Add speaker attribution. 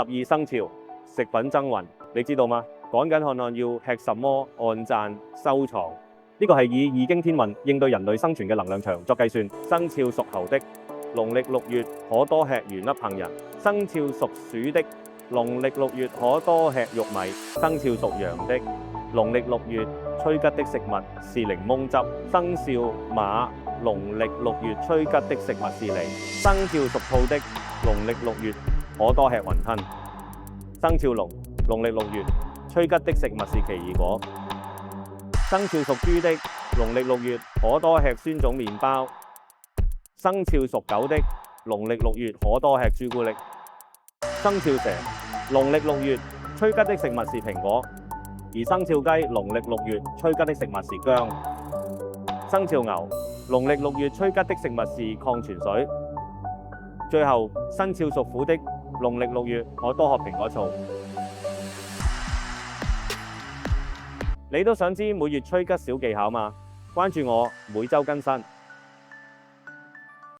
Speaker 1: 12生肖食品增運，你知道嗎？趕緊看看要吃什麼，按讚收藏。呢個係以易經天運應對人類生存嘅能量場作計算。生肖屬猴的，農曆6月可多吃圓粒杏仁；生肖屬鼠的，農曆6月可多吃玉米；生肖屬羊的，農曆6月催吉的食物是檸檬汁；生肖馬，農曆6月催吉的食物是梨；生肖屬兔的，農曆6月可多吃雲吞；生肖龍，農曆6月催吉的食物是奇異果；生肖屬豬的，農曆6月可多吃酸種麵包；生肖屬狗的，農曆6月可多吃朱古力；生肖蛇，農曆6月催吉的食物是蘋果；而生肖雞，農曆6月催吉的食物是薑；生肖牛，農曆6月催吉的食物是礦泉水；最後，生肖屬虎的，農曆6月可多喝蘋果醋。你都想知每月催吉小技巧嗎？關注我，每週更新。